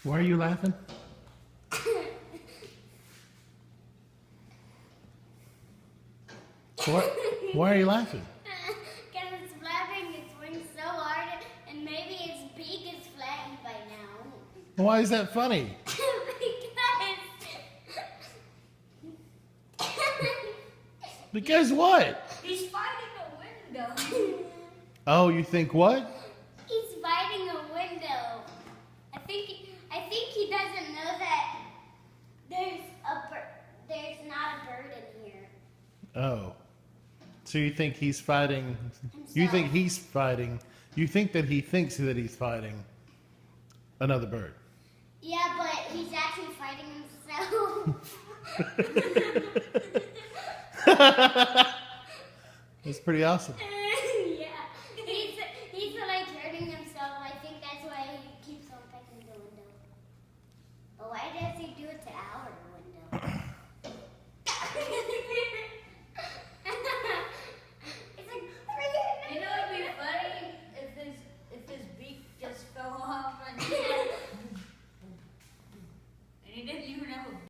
Why are you laughing? Why are you laughing? Because it's flapping its wings so hard, and maybe its beak is flattened by now. Why is that funny? Because what? He's fighting a window. Oh, you think what? He's fighting a window. I think he doesn't know that there's not a bird in here. Oh. So you think he's fighting, you think he's fighting, you think that he thinks that he's fighting another bird. Yeah, but he's actually fighting himself. That's pretty awesome.